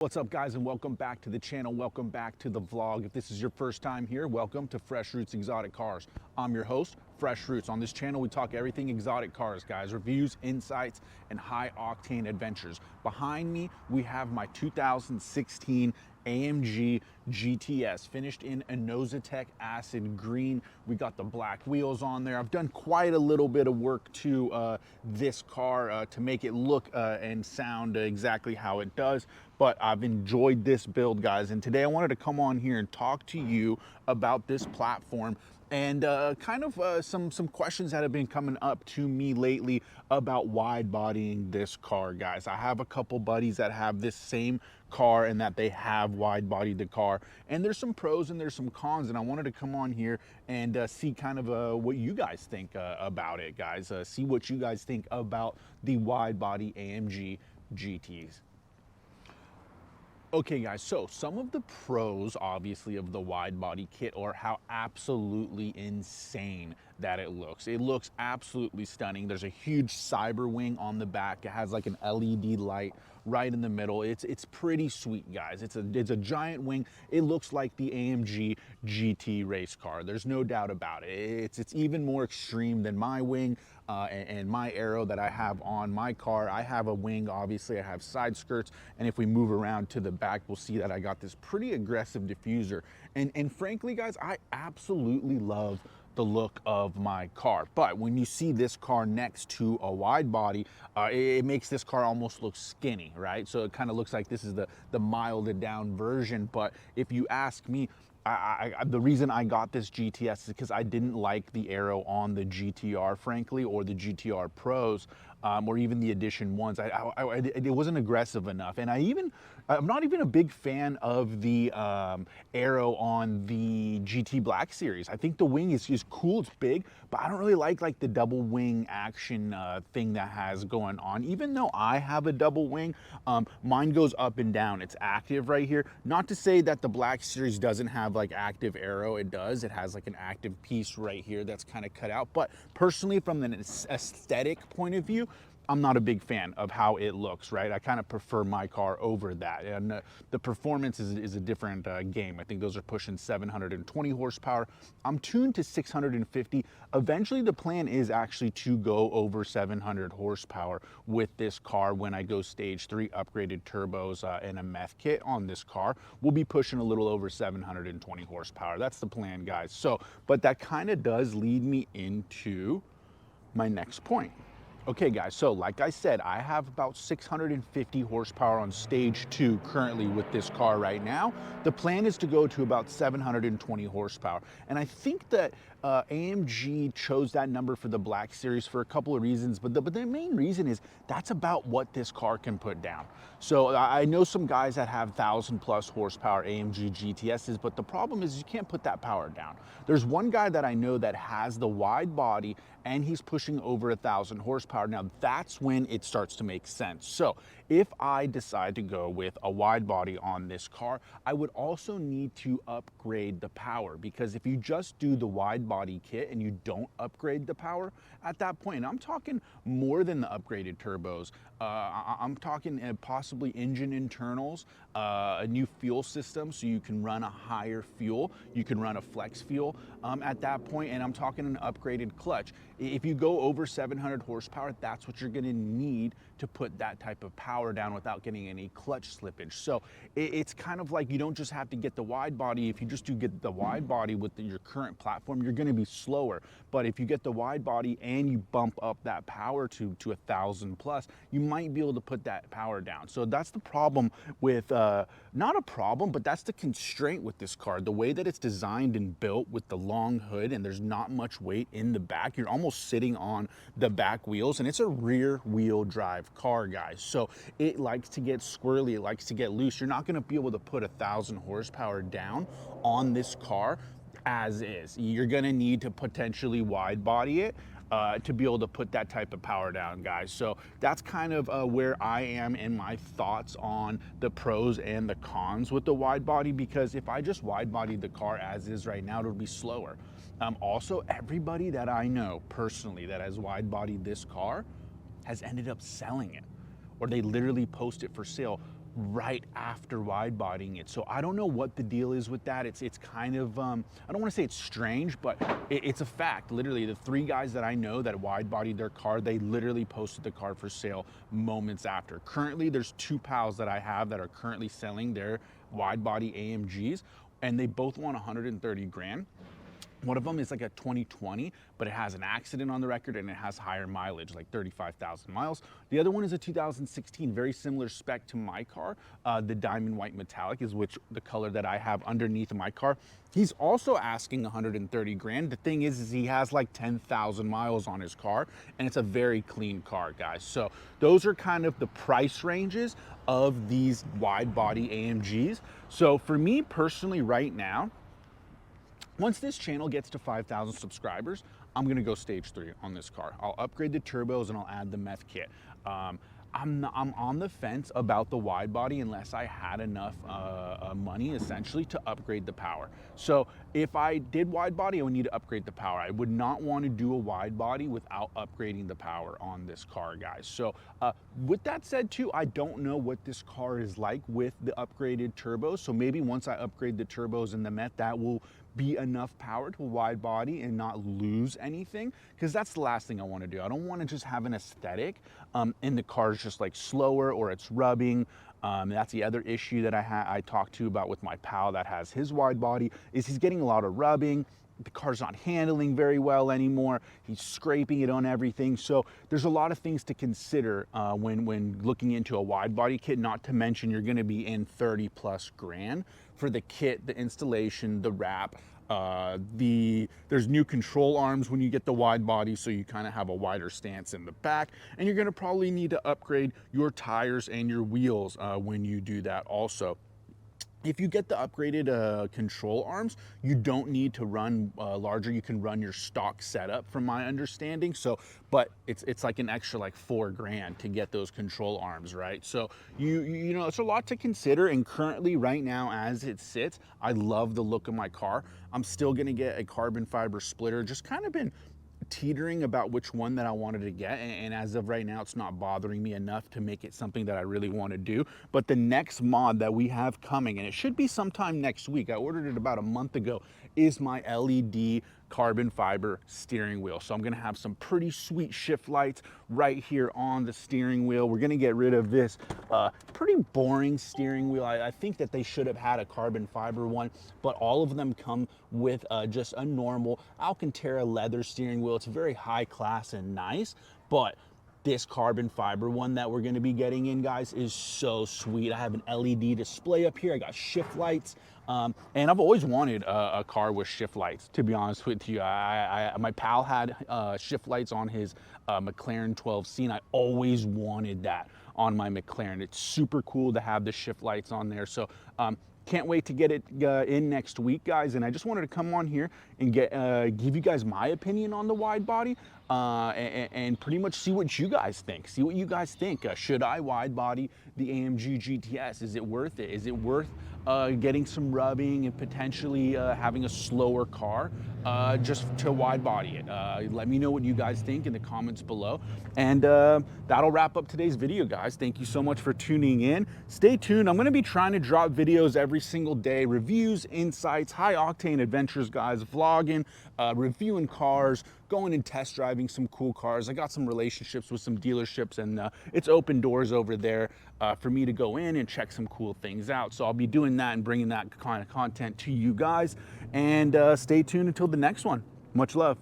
What's up, guys, and welcome back to the channel. Welcome back to the vlog. If this is your first time here, welcome to Fresh Roots Exotic Cars. I'm your host, Fresh Roots. On this channel, we talk everything exotic cars, guys, reviews, insights, and high octane adventures. Behind me, we have my 2016 AMG GTS, finished in Inositec acid green. We got the black wheels on there. I've done quite a little bit of work to this car to make it look and sound exactly how it does, but I've enjoyed this build, guys, and today I wanted to come on here and talk to you about this platform and some questions that have been coming up to me lately about wide bodying this car, guys. I have a couple buddies that have this same car and that they have wide bodied the car, and there's some pros and there's some cons, and I wanted to come on here and see kind of what you guys think about it, guys. See what you guys think about the wide body AMG GTs. Okay, guys, so some of the pros, obviously, of the wide body kit are how absolutely insane that it looks. It looks absolutely stunning. There's a huge cyber wing on the back. It has like an LED light right in the middle. It's pretty sweet, guys. It's a giant wing. It looks like the AMG GT race car. There's no doubt about it. It's even more extreme than my wing and my aero that I have on my car. I have a wing, obviously. I have side skirts, and if we move around to the back, we'll see that I got this pretty aggressive diffuser. And frankly, guys, I absolutely love the look of my car. But when you see this car next to a wide body, it makes this car almost look skinny, right? So it kind of looks like this is the milded down version. But if you ask me, the reason I got this GTS is because I didn't like the aero on the GTR, frankly, or the GTR Pros, or even the Edition 1s. It wasn't aggressive enough. And I'm not even a big fan of the aero on the GT Black Series. I think the wing is cool, it's big, but I don't really like the double wing action thing that has going on. Even though I have a double wing, mine goes up and down. It's active right here. Not to say that the Black Series doesn't have like active aero. It does. It has like an active piece right here that's kind of cut out. But personally, from an aesthetic point of view, I'm not a big fan of how it looks, right? I kind of prefer my car over that. And the performance is a different game. I think those are pushing 720 horsepower. I'm tuned to 650. Eventually, the plan is actually to go over 700 horsepower with this car when I go stage 3, upgraded turbos and a meth kit on this car. We'll be pushing a little over 720 horsepower. That's the plan, guys. So, but that kind of does lead me into my next point. Okay, guys, so like I said, I have about 650 horsepower on stage 2 currently with this car right now. The plan is to go to about 720 horsepower. And I think that AMG chose that number for the Black Series for a couple of reasons, but the main reason is that's about what this car can put down. So I know some guys that have 1,000+ horsepower AMG GTSs, but the problem is you can't put that power down. There's one guy that I know that has the wide body and he's pushing over 1,000 horsepower. Now that's when it starts to make sense. So if I decide to go with a wide body on this car, I would also need to upgrade the power, because if you just do the wide body kit and you don't upgrade the power at that point, and I'm talking more than the upgraded turbos, I'm talking possibly engine internals, a new fuel system so you can run a higher fuel, you can run a flex fuel at that point, and I'm talking an upgraded clutch. If you go over 700 horsepower, that's what you're going to need to put that type of power down without getting any clutch slippage. So it's kind of like you don't just have to get the wide body. If you just do get the wide body with your current platform, you're going to be slower. But if you get the wide body and you bump up that power to 1,000+, you might be able to put that power down. So that's the problem with, not a problem, but that's the constraint with this car. The way that it's designed and built with the long hood and there's not much weight in the back, you're almost sitting on the back wheels, and it's a rear wheel drive car, guys. So it likes to get squirrely, it likes to get loose. You're not gonna be able to put 1,000 horsepower down on this car as is. You're gonna need to potentially wide body it to be able to put that type of power down, guys. So that's kind of where I am in my thoughts on the pros and the cons with the wide body, because if I just wide bodied the car as is right now, it would be slower. Also, everybody that I know personally that has wide bodied this car has ended up selling it, or they literally post it for sale right after wide bodying it. So I don't know what the deal is with that. It's kind of, I don't want to say it's strange, but it's a fact. Literally, the 3 guys that I know that wide bodied their car, they literally posted the car for sale moments after. Currently, there's 2 pals that I have that are currently selling their wide body AMGs, and they both want 130 grand. One of them is like a 2020, but it has an accident on the record and it has higher mileage, like 35,000 miles. The other one is a 2016, very similar spec to my car. The diamond white metallic is the color that I have underneath my car. He's also asking 130 grand. The thing is he has like 10,000 miles on his car, and it's a very clean car, guys. So those are kind of the price ranges of these wide body AMGs. So for me personally right now, once this channel gets to 5,000 subscribers, I'm gonna go stage 3 on this car. I'll upgrade the turbos and I'll add the meth kit. I'm on the fence about the wide body unless I had enough money essentially to upgrade the power. So if I did wide body, I would need to upgrade the power. I would not want to do a wide body without upgrading the power on this car, guys. So with that said too, I don't know what this car is like with the upgraded turbos. So maybe once I upgrade the turbos and the meth, that will be enough power to a wide body and not lose anything, because that's the last thing I want to do. I don't want to just have an aesthetic and the car's just like slower or it's rubbing. That's the other issue that I talked to about with my pal that has his wide body, is he's getting a lot of rubbing. The car's not handling very well anymore. He's scraping it on everything. So there's a lot of things to consider when looking into a wide body kit, not to mention you're gonna be in 30+ grand for the kit, the installation, the wrap. There's new control arms when you get the wide body, so you kind of have a wider stance in the back, and you're gonna probably need to upgrade your tires and your wheels when you do that also. If you get the upgraded control arms, you don't need to run larger. You can run your stock setup from my understanding. So, but it's like an extra like 4 grand to get those control arms, right? So you know, it's a lot to consider. And currently right now, as it sits, I love the look of my car. I'm still gonna get a carbon fiber splitter. Just kind of been teetering about which one that I wanted to get, and as of right now it's not bothering me enough to make it something that I really want to do. But the next mod that we have coming, and it should be sometime next week, I ordered it about a month ago, is my LED carbon fiber steering wheel. So I'm gonna have some pretty sweet shift lights right here on the steering wheel. We're gonna get rid of this pretty boring steering wheel. I think that they should have had a carbon fiber one, but all of them come with just a normal Alcantara leather steering wheel. It's very high class and nice, but this carbon fiber one that we're gonna be getting in, guys, is so sweet. I have an LED display up here. I got shift lights. And I've always wanted a car with shift lights, to be honest with you. My pal had shift lights on his McLaren 12C, and I always wanted that on my McLaren. It's super cool to have the shift lights on there. So can't wait to get it in next week, guys. And I just wanted to come on here and give you guys my opinion on the wide body and pretty much see what you guys think. See what you guys think. Should I wide body the AMG GTS? Is it worth it? Is it worth getting some rubbing and potentially having a slower car just to wide body it? Let me know what you guys think in the comments below. And that'll wrap up today's video, guys. Thank you so much for tuning in. Stay tuned. I'm gonna be trying to drop videos every single day, reviews, insights, high octane adventures, guys, vlogging, reviewing cars, going and test driving some cool cars. I got some relationships with some dealerships, and it's open doors over there for me to go in and check some cool things out. So I'll be doing that and bringing that kind of content to you guys. And stay tuned until the next one. Much love.